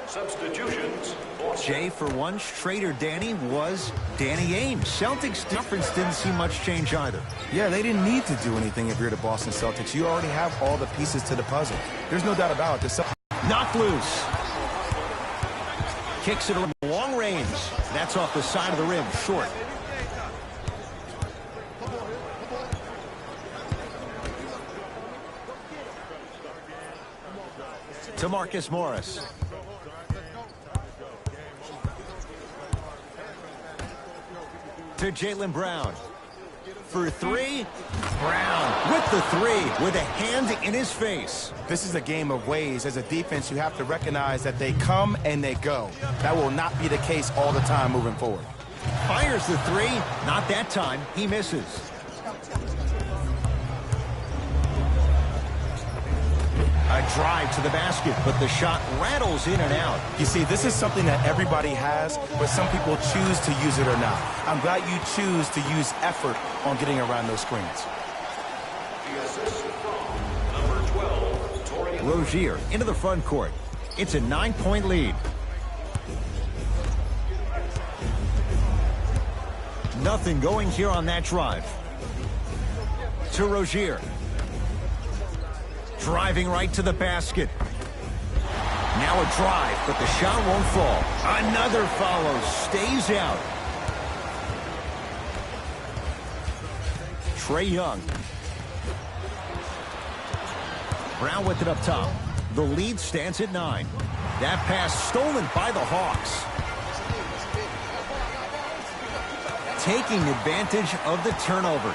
Substitutions. Jay, for one, Schrader Danny was Danny Ainge. Celtics difference didn't see much change either. Yeah, they didn't need to do anything if you're the Boston Celtics. You already have all the pieces to the puzzle. There's no doubt about it. Knocked loose. Kicks it around long range. That's off the side of the rim, short. To Marcus Morris. To Jaylen Brown. For three. Brown with the three, with a hand in his face. This is a game of ways. As a defense, you have to recognize that they come and they go. That will not be the case all the time moving forward. Fires the three. Not that time. He misses. A drive to the basket, but the shot rattles in and out. You see, this is something that everybody has, but some people choose to use it or not. I'm glad you choose to use effort on getting around those screens. Rozier into the front court. It's a 9-point lead. Nothing going here on that drive. To Rozier. Driving right to the basket. Now a drive, but the shot won't fall. Another follow. Stays out. Trae Young. Brown with it up top. The lead stands at 9. That pass stolen by the Hawks. Taking advantage of the turnover.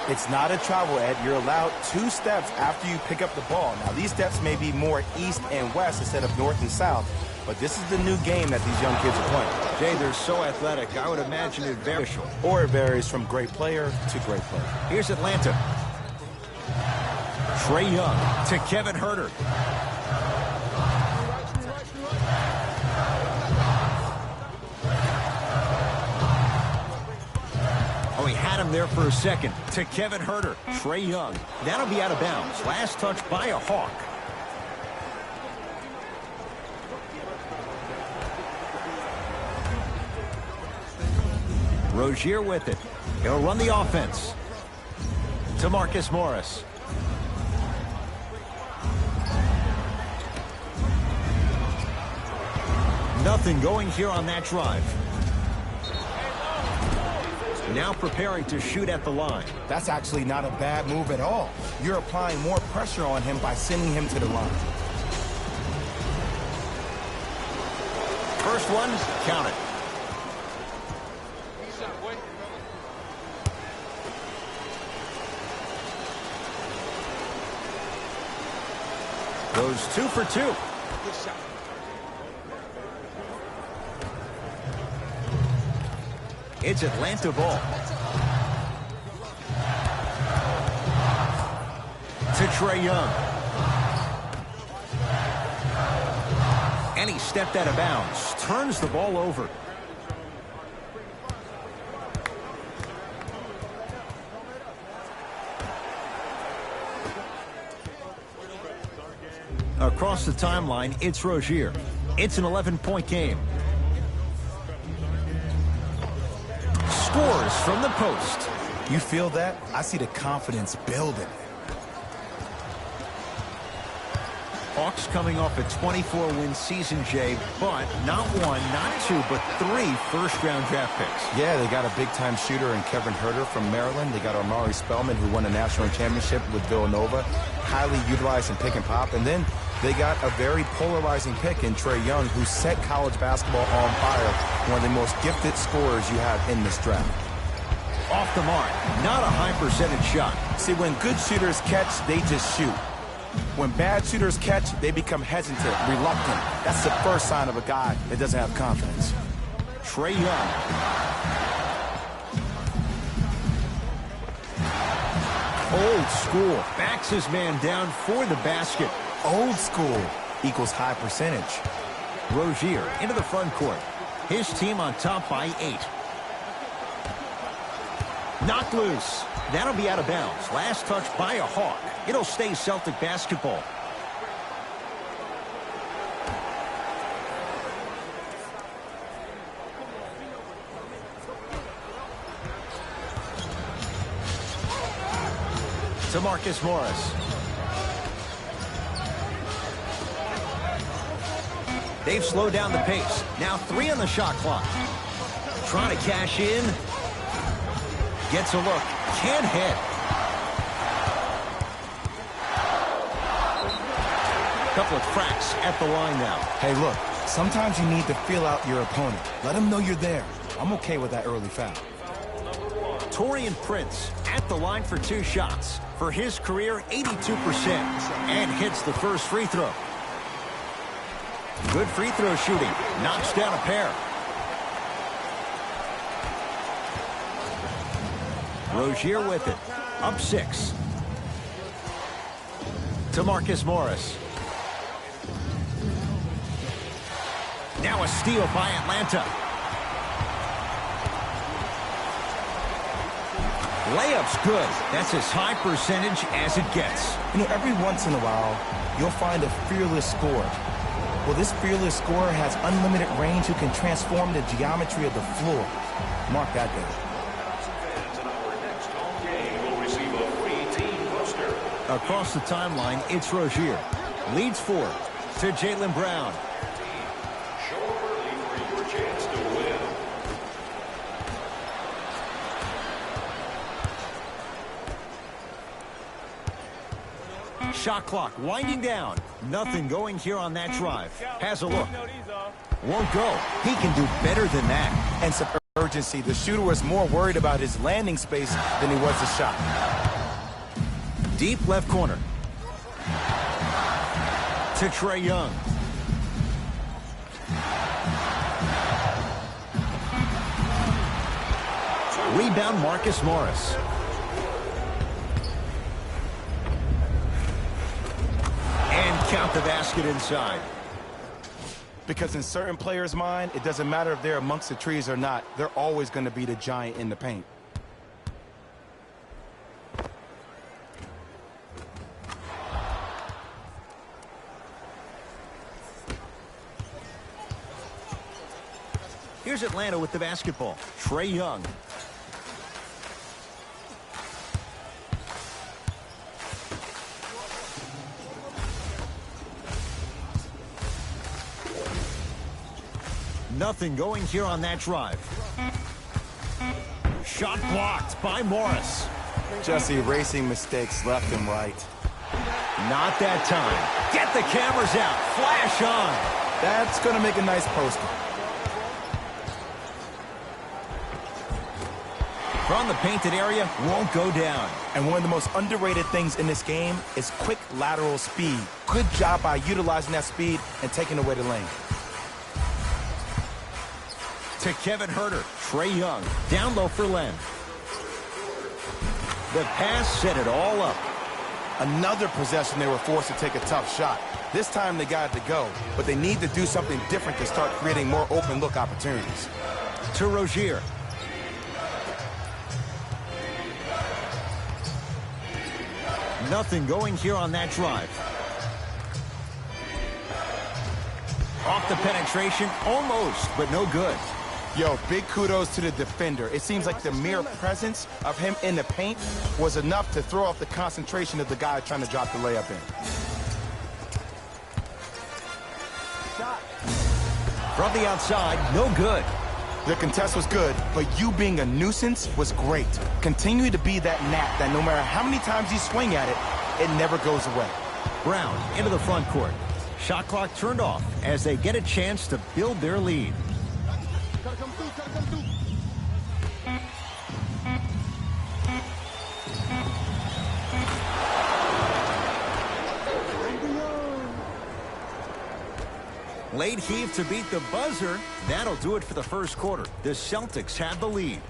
It's not a travel, Ed. You're allowed 2 steps after you pick up the ball. Now, these steps may be more east and west instead of north and south, but this is the new game that these young kids are playing. Jay, they're so athletic. I would imagine it varies. Or it varies from great player to great player. Here's Atlanta. Trae Young to Kevin Huerter. Oh, he had him there for a second. To Kevin Huerter. Trae Young. That'll be out of bounds. Last touch by a Hawk. Rozier with it. He'll run the offense. To Marcus Morris. Nothing going here on that drive. Now preparing to shoot at the line. That's actually not a bad move at all. You're applying more pressure on him by sending him to the line. First one, count it. Goes 2 for 2. It's Atlanta ball. To Trae Young. And he stepped out of bounds. Turns the ball over. Across the timeline, it's Rozier. It's an 11-point game. Scores from the post. You feel that? I see the confidence building. Hawks coming off a 24-win season, Jay, but not 1, not 2, but 3 first-round draft picks. Yeah, they got a big-time shooter in Kevin Huerter from Maryland. They got Omari Spellman, who won a national championship with Villanova, highly utilized in pick and pop. And then they got a very polarizing pick in Trae Young, who set college basketball on fire, one of the most gifted scorers you have in this draft. Off the mark, not a high percentage shot. See, when good shooters catch, they just shoot. When bad shooters catch, they become hesitant, reluctant. That's the first sign of a guy that doesn't have confidence. Trae Young. Old school. Backs his man down for the basket. Old school equals high percentage. Rozier into the front court. His team on top by 8. Knocked loose. That'll be out of bounds. Last touch by a Hawk. It'll stay Celtic basketball. to Marcus Morris. They've slowed down the pace. Now 3 on the shot clock. Trying to cash in. Gets a look. Can't hit. Couple of cracks at the line now. Hey, look, sometimes you need to feel out your opponent. Let them know you're there. I'm okay with that early foul. Taurean Prince at the line for 2 shots. For his career, 82%. And hits the first free throw. Good free throw shooting. Knocks down a pair. Rozier with it. Up 6. To Marcus Morris. Now a steal by Atlanta. Layup's good. That's as high percentage as it gets. You know, every once in a while, you'll find a fearless scorer. Well, this fearless scorer has unlimited range who can transform the geometry of the floor. Mark that down. Across the timeline, it's Rozier. Leads 4 to Jaylen Brown. Shot clock winding down. Nothing going here on that drive. Has a look. Won't go. He can do better than that. And some urgency. The shooter was more worried about his landing space than he was the shot. Deep left corner. To Trae Young. Rebound Marcus Morris. Count the basket inside. Because in certain players' mind, it doesn't matter if they're amongst the trees or not. They're always going to be the giant in the paint. Here's Atlanta with the basketball. Trae Young. Nothing going here on that drive. Shot blocked by Morris. Just erasing mistakes left and right. Not that time. Get the cameras out. Flash on. That's going to make a nice poster. From the painted area, won't go down. And one of the most underrated things in this game is quick lateral speed. Good job by utilizing that speed and taking away the lane. To Kevin Huerter. Trae Young. Down low for Len. The pass set it all up. Another possession they were forced to take a tough shot. This time they got it to go, but they need to do something different to start creating more open look opportunities. To Rozier. Nothing going here on that drive. Off the penetration, almost, but no good. Yo, big kudos to the defender. It seems like the mere presence of him in the paint was enough to throw off the concentration of the guy trying to drop the layup in. From the outside, no good. The contest was good, but you being a nuisance was great. Continue to be that gnat that no matter how many times you swing at it, it never goes away. Brown into the front court. Shot clock turned off as they get a chance to build their lead. Late heave to beat the buzzer. That'll do it for the first quarter. The Celtics have the lead.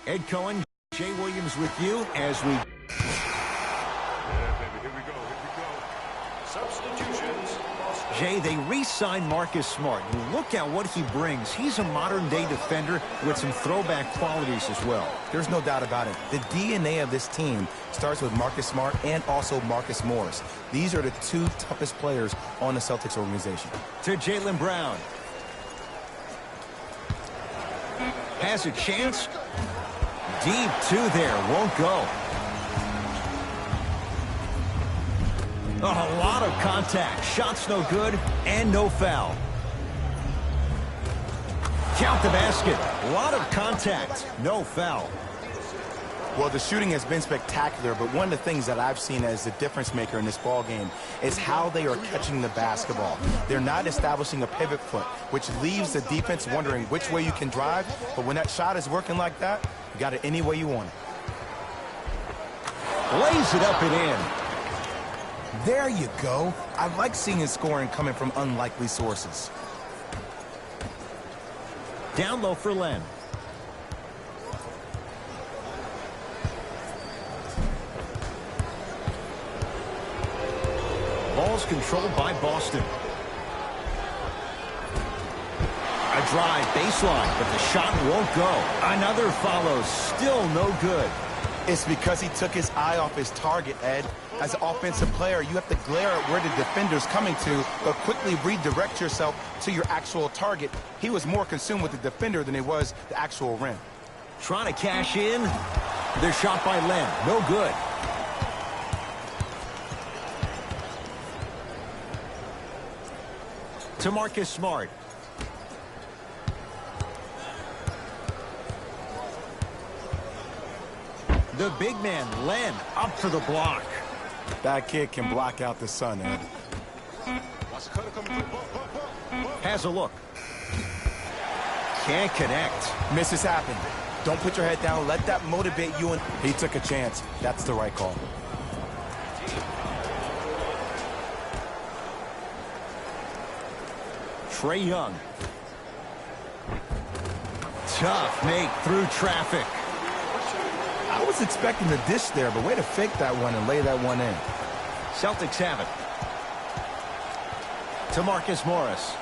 Ed Cohen, Jay Williams with you as we... Yeah, baby, here we go, here we go. Substitutions. Jay, they re-signed Marcus Smart. Look at what he brings. He's a modern-day defender with some throwback qualities as well. There's no doubt about it. The DNA of this team starts with Marcus Smart and also Marcus Morris. These are the two toughest players on the Celtics organization. To Jaylen Brown. Has a chance. Deep two there. Won't go. A lot of contact. Shots no good and no foul. Count the basket. A lot of contact. No foul. Well, the shooting has been spectacular, but one of the things that I've seen as the difference maker in this ball game is how they are catching the basketball. They're not establishing a pivot foot, which leaves the defense wondering which way you can drive, but when that shot is working like that, you got it any way you want it. Lays it up and in. There you go. I like seeing his scoring coming from unlikely sources. Down low for Len. Ball's controlled by Boston. A drive baseline, but the shot won't go. Another follows. Still no good. It's because he took his eye off his target, Ed. As an offensive player, you have to glare at where the defender's coming to, but quickly redirect yourself to your actual target. He was more consumed with the defender than he was the actual rim. Trying to cash in. They're shot by Len. No good. To Marcus Smart. The big man, Len, up for the block. That kid can block out the sun, Ed. Has a look. Can't connect. Misses happen. Don't put your head down. Let that motivate you. And he took a chance. That's the right call. Trae Young. Tough make through traffic. I was expecting the dish there, but way to fake that one and lay that one in. Celtics have it. To Marcus Morris.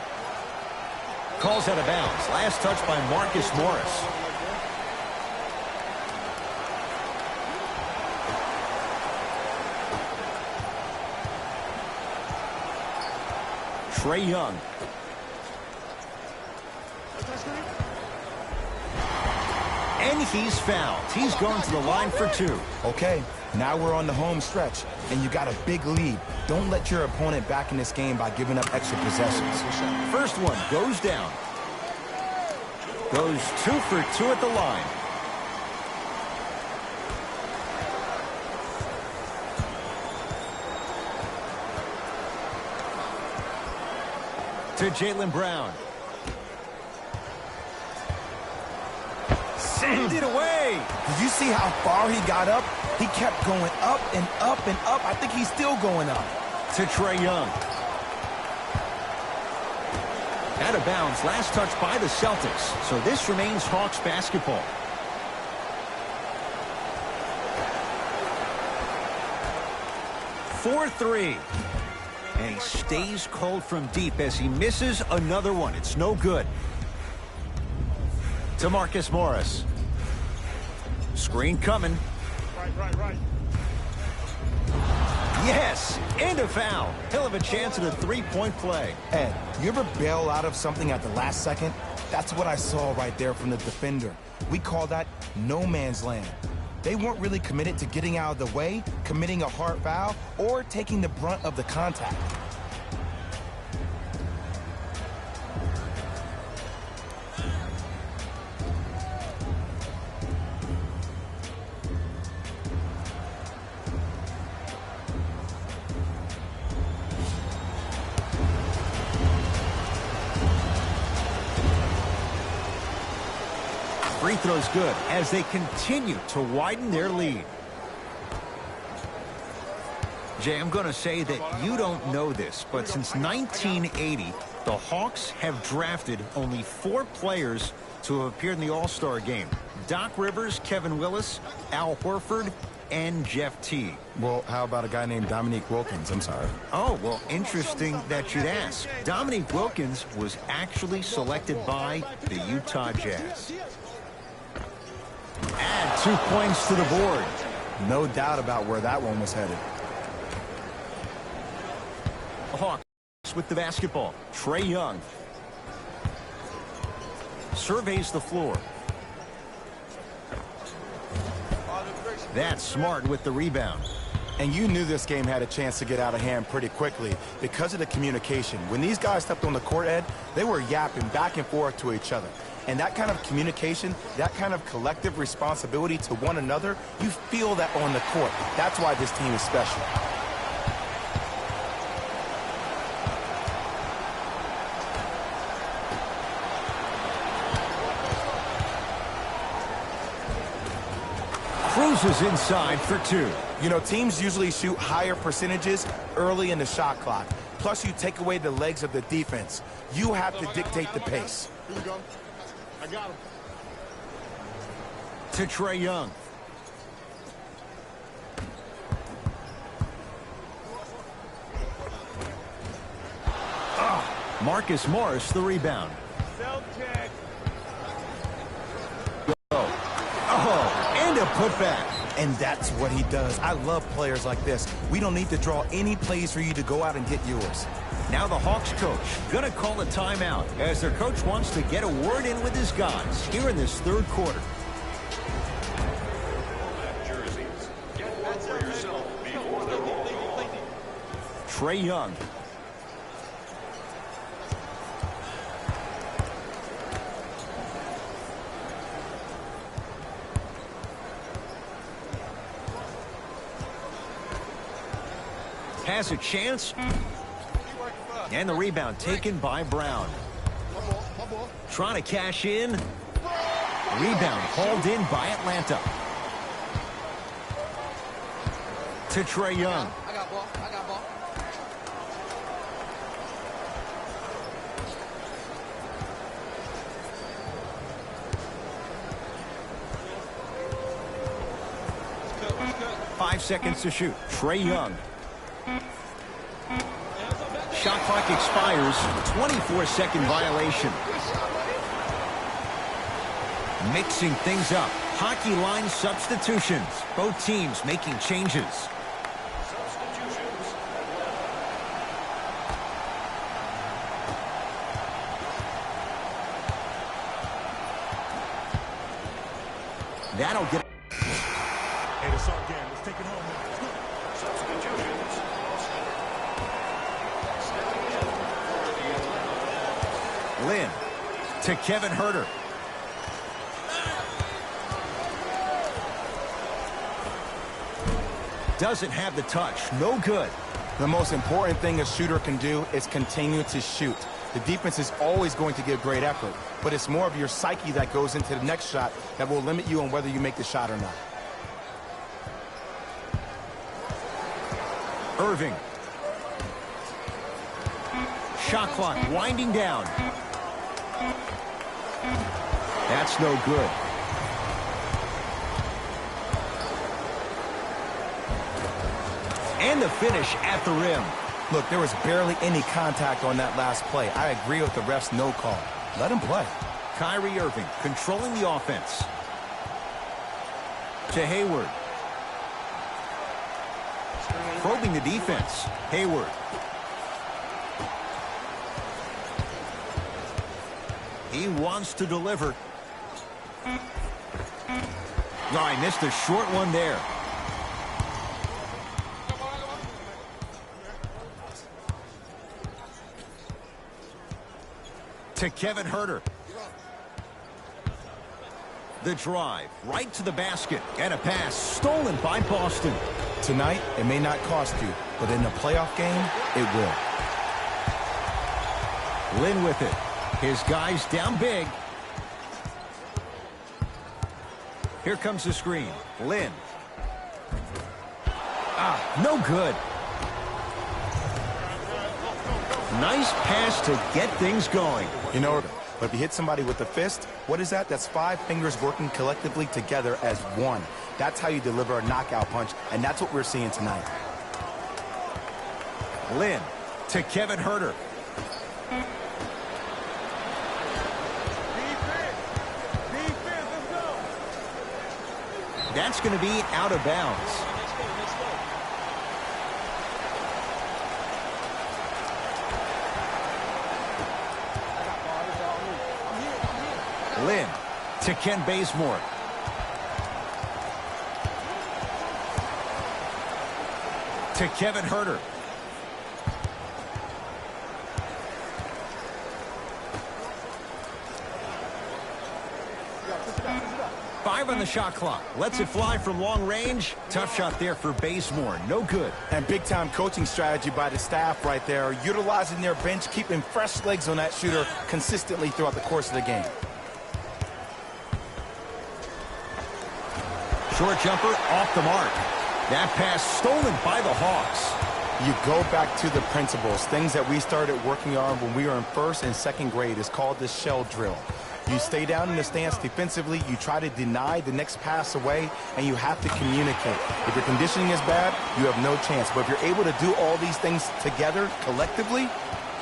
Calls out of bounds. Last touch by Marcus Morris. Trae Young. And he's fouled. He's going to the line for two. Okay, now we're on the home stretch, and you got a big lead. Don't let your opponent back in this game by giving up extra possessions. First one goes down. Goes 2 for 2 at the line. To Jaylen Brown. Send it away. Did you see how far he got up? He kept going up and up and up. I think he's still going up. To Trae Young. Out of bounds. Last touch by the Celtics. So this remains Hawks basketball. For 3. And he stays cold from deep as he misses another one. It's no good. To Marcus Morris. Screen coming. Right. Yes, and a foul. He'll have a chance at a three-point play. Ed, you ever bail out of something at the last second? That's what I saw right there from the defender. We call that no man's land. They weren't really committed to getting out of the way, committing a hard foul, or taking the brunt of the contact. Free throw's good as they continue to widen their lead. Jay, I'm going to say that you don't know this, but since 1980, the Hawks have drafted only 4 players to have appeared in the All-Star game. Doc Rivers, Kevin Willis, Al Horford, and Jeff Teague. Well, how about a guy named Dominique Wilkins? I'm sorry. Oh, well, interesting that you'd ask. Dominique Wilkins was actually selected by the Utah Jazz. Add 2 points to the board. No doubt about where that one was headed. The Hawks with the basketball. Trae Young surveys the floor. That's Smart with the rebound. And you knew this game had a chance to get out of hand pretty quickly because of the communication. When these guys stepped on the court, Ed, they were yapping back and forth to each other. And that kind of communication, that kind of collective responsibility to one another, you feel that on the court. That's why this team is special. Cruises inside for 2. You know, teams usually shoot higher percentages early in the shot clock. Plus, you take away the legs of the defense. You have to dictate the pace. Here we go. I got him. To Trae Young. Marcus Morris, the rebound. Celtics. Oh, and a putback. And that's what he does. I love players like this. We don't need to draw any plays for you to go out and get yours. Now the Hawks coach gonna call a timeout as their coach wants to get a word in with his guys here in this third quarter. Jerseys. Get one for yourself before the roll call. Trae Young. Has a chance. And the rebound taken by Brown. Trying to cash in. Rebound hauled in by Atlanta. To Trae Young. I got ball. I got ball. Good. 5 seconds to shoot. Trae Young. Shot clock expires. 24-second violation. Mixing things up. Hockey line substitutions. Both teams making changes. Substitutions. That'll get. Hey, it's our game. Let's take it home, man. Let's go. Substitutions. Stepping in for the Atlanta. Lynn to Kevin Herter. Doesn't have the touch. No good. The most important thing a shooter can do is continue to shoot. The defense is always going to give great effort, but it's more of your psyche that goes into the next shot that will limit you on whether you make the shot or not. Irving. Shot clock winding down. That's no good. And the finish at the rim. Look, there was barely any contact on that last play. I agree with the ref's no call. Let him play. Kyrie Irving controlling the offense. To Hayward. Probing the defense. Hayward. He wants to deliver. Oh, I missed a short one there. To Kevin Herter. The drive right to the basket and a pass stolen by Boston. Tonight, it may not cost you, but in a playoff game, it will. Lynn with it. His guys down big. Here comes the screen. Lynn. No good. Nice pass to get things going. You know, But if you hit somebody with the fist, what is that? That's 5 fingers working collectively together as one. That's how you deliver a knockout punch, and that's what we're seeing tonight. Lynn to Kevin Herter. That's going to be out of bounds. Lynn to Ken Bazemore. To Kevin Herter. Five on the shot clock. Lets it fly from long range. Tough shot there for Bazemore. No good. And big-time coaching strategy by the staff right there, utilizing their bench, keeping fresh legs on that shooter consistently throughout the course of the game. Short jumper off the mark. That pass stolen by the Hawks. You go back to the principles, things that we started working on when we were in 1st and 2nd grade. It's called the shell drill. You stay down in the stance defensively, you try to deny the next pass away, and you have to communicate. If your conditioning is bad, you have no chance. But if you're able to do all these things together, collectively,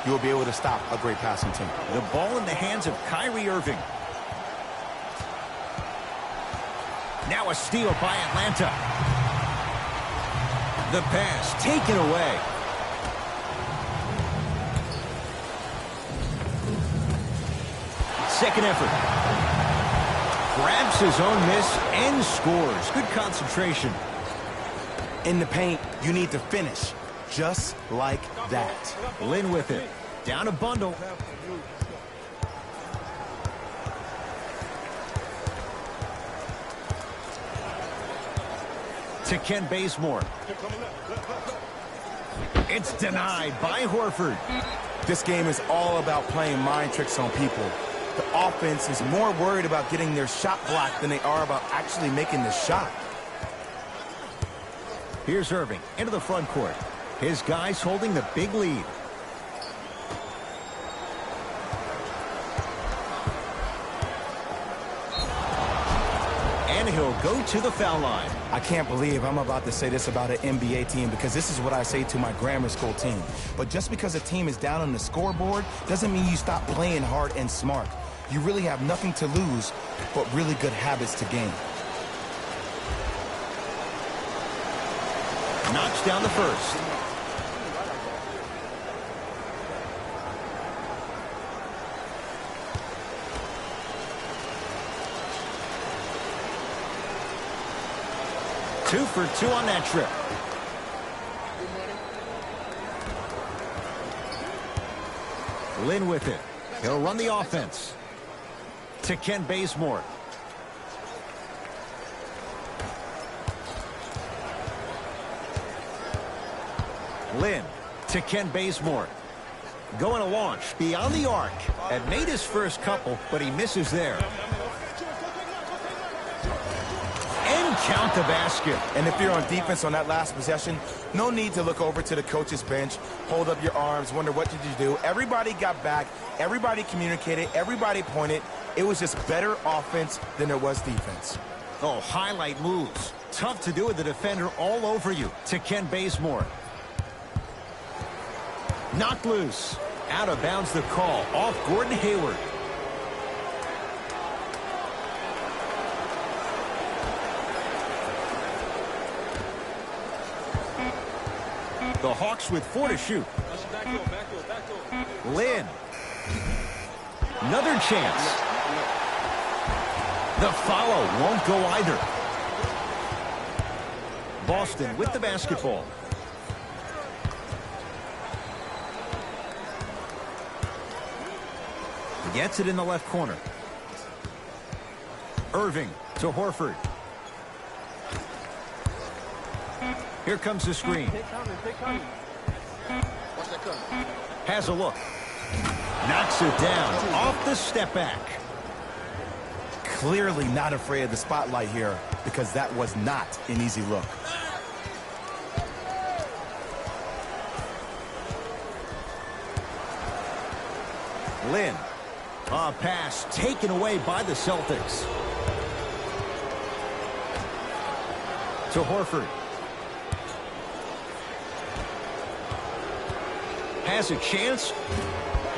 you'll be able to stop a great passing team. The ball in the hands of Kyrie Irving. Now a steal by Atlanta. The pass taken away. Second effort. Grabs his own miss and scores. Good concentration. In the paint, you need to finish just like that. Lynn with it. Down a bundle. To Ken Bazemore. It's denied by Horford. This game is all about playing mind tricks on people. The offense is more worried about getting their shot blocked than they are about actually making the shot. Here's Irving into the front court. His guys holding the big lead. And he'll go to the foul line. I can't believe I'm about to say this about an NBA team because this is what I say to my grammar school team. But just because a team is down on the scoreboard doesn't mean you stop playing hard and smart. You really have nothing to lose but really good habits to gain. Knocks down the first. Two for two on that trip. Lynn with it. He'll run the offense. To Ken Bazemore. Lynn to Ken Bazemore. Going to launch beyond the arc. Had made his first couple, but he misses there. And count the basket. And if you're on defense on that last possession, no need to look over to the coach's bench, hold up your arms, wonder what did you do. Everybody got back. Everybody communicated. Everybody pointed. It was just better offense than there was defense. Oh, highlight moves. Tough to do with the defender all over you. To Ken Bazemore. Knocked loose. Out of bounds the call. Off Gordon Hayward. The Hawks with 4 to shoot. Lynn. Another chance. The follow won't go either. Boston with the basketball. Gets it in the left corner. Irving to Horford. Here comes the screen. Has a look. Knocks it down off the step back. Clearly not afraid of the spotlight here because that was not an easy look. Lynn A pass taken away by the Celtics. To Horford. Has a chance.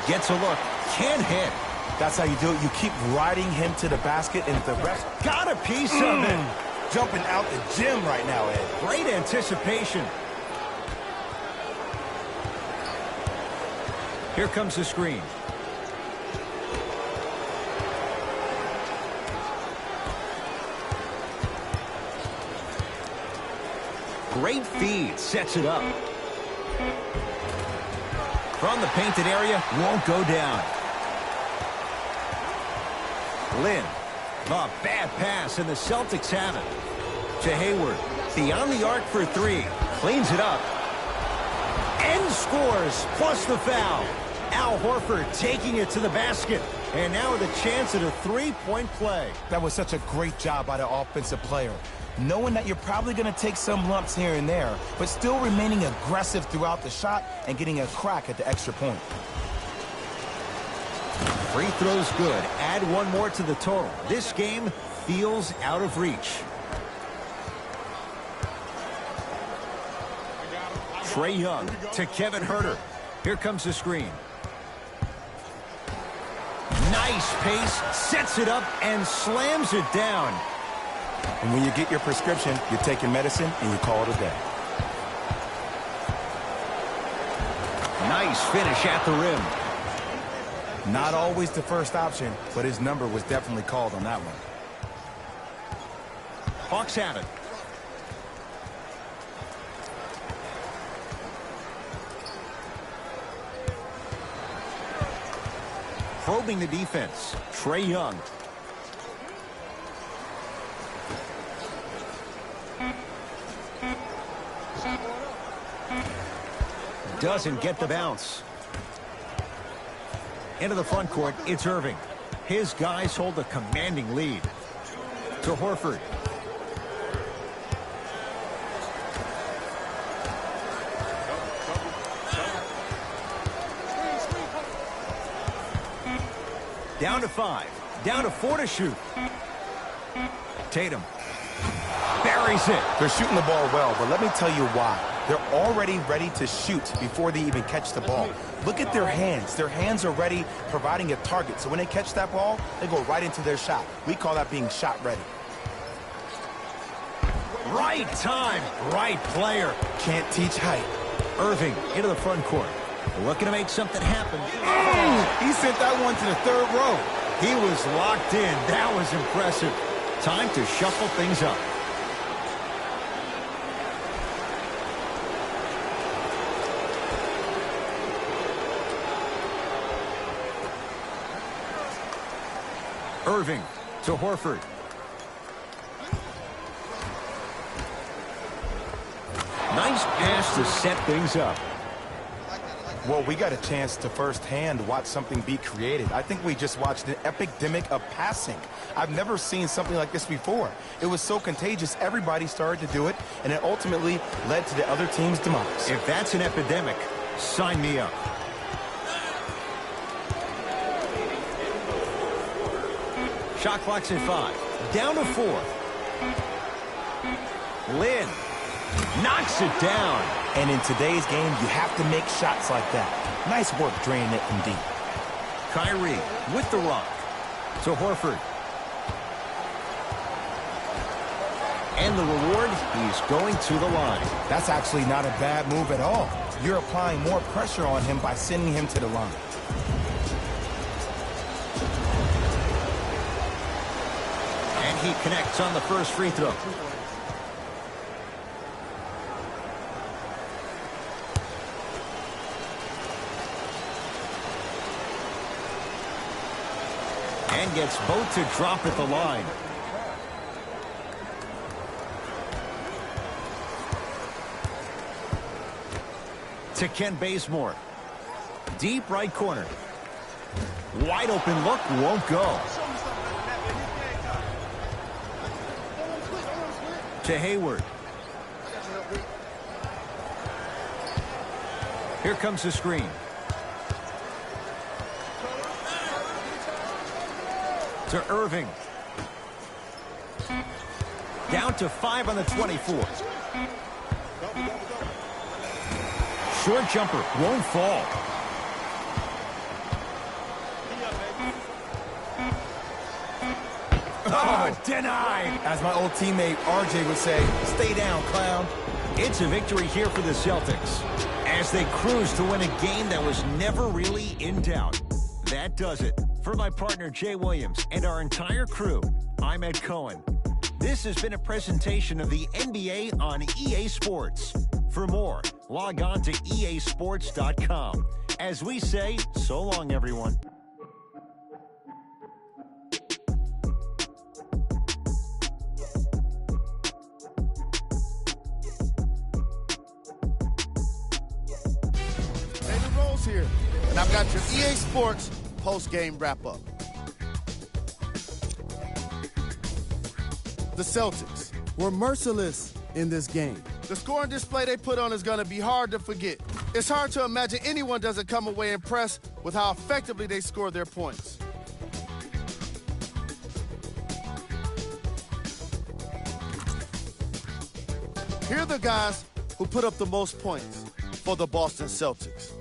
Gets a look. Can't hit. That's how you do it. You keep riding him to the basket, and if the refs Got a piece of it. jumping out the gym right now, Ed. Great anticipation. Here comes the screen. Great feed. Sets it up. From the painted area. Won't go down. Lynn. A bad pass, and the Celtics have it. To Hayward. Beyond the arc for three. Cleans it up. And scores. Plus the foul. Al Horford taking it to the basket. And now with a chance at a three-point play. That was such a great job by the offensive player. Knowing that you're probably going to take some lumps here and there, but still remaining aggressive throughout the shot and getting a crack at the extra point. Free throws good. Add one more to the total. This game feels out of reach. Trae Young to Kevin Huerter. Here comes the screen. Nice pace. Sets it up and slams it down. And when you get your prescription, you take your medicine and you call it a day. Nice finish at the rim. Not always the first option, but his number was definitely called on that one. Hawks have it. Probing the defense. Trae Young. Doesn't get the bounce. Into the front court, it's Irving. His guys hold a commanding lead. To Horford. Down to 5. Down to 4 to shoot. Tatum. Buries it. They're shooting the ball well, but let me tell you why. They're already ready to shoot before they even catch the ball. Look at their hands. Their hands are ready, providing a target. So when they catch that ball, they go right into their shot. We call that being shot ready. Right time, right player. Can't teach height. Irving into the front court. Looking to make something happen. He sent that one to the third row. He was locked in. That was impressive. Time to shuffle things up. Irving to Horford. Nice pass to set things up. Well, we got a chance to firsthand watch something be created. I think we just watched an epidemic of passing. I've never seen something like this before. It was so contagious, everybody started to do it, and it ultimately led to the other team's demise. If that's an epidemic, sign me up. Shot clock's at 5. Down to 4. Lynn knocks it down. And in today's game, you have to make shots like that. Nice work draining it from deep. Kyrie with the rock. To Horford. And the reward, he's going to the line. That's actually not a bad move at all. You're applying more pressure on him by sending him to the line. And he connects on the first free throw. And gets both to drop at the line. To Ken Bazemore. Deep right corner. Wide open look, won't go. To Hayward. Here comes the screen. To Irving. Down to 5 on the 24. Short jumper won't fall. Oh, denied. As my old teammate RJ would say, stay down, clown. It's a victory here for the Celtics as they cruise to win a game that was never really in doubt. That does it. For my partner Jay Williams and our entire crew, I'm Ed Cohen. This has been a presentation of the NBA on EA Sports. For more, log on to easports.com. As we say, so long, everyone. Here, and I've got your EA Sports post-game wrap-up. The Celtics were merciless in this game. The scoring display they put on is going to be hard to forget. It's hard to imagine anyone doesn't come away impressed with how effectively they scored their points. Here are the guys who put up the most points for the Boston Celtics.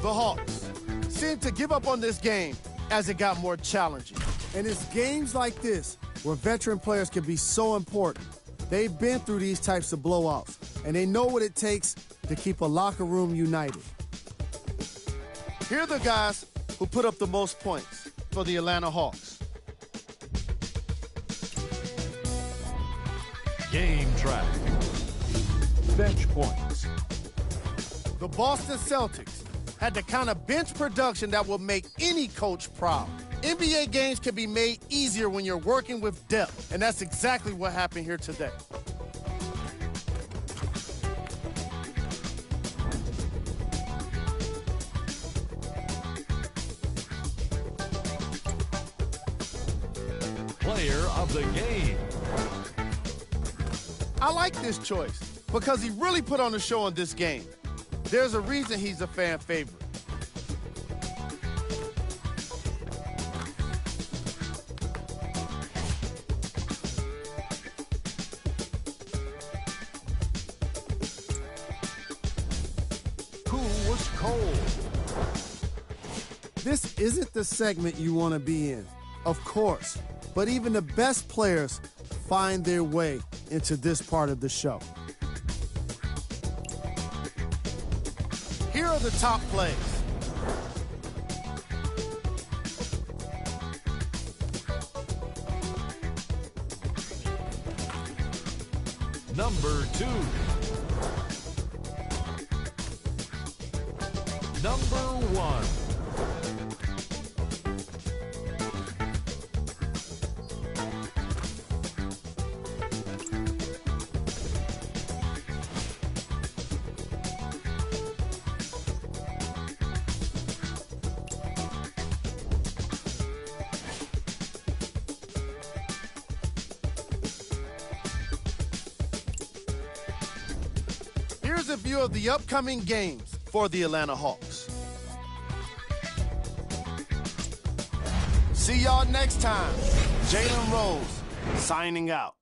The Hawks seemed to give up on this game as it got more challenging. And it's games like this where veteran players can be so important. They've been through these types of blowouts, and they know what it takes to keep a locker room united. Here are the guys who put up the most points for the Atlanta Hawks. Game track. Bench points. The Boston Celtics had the kind of bench production that will make any coach proud. NBA games can be made easier when you're working with depth, and that's exactly what happened here today. Player of the game. I like this choice because he really put on a show in this game. There's a reason he's a fan favorite. Who was cold? This isn't the segment you want to be in, of course, but even the best players find their way into this part of the show. Here are the top plays. Number 2. Number 1. Here's a view of the upcoming games for the Atlanta Hawks. See y'all next time. Jalen Rose signing out.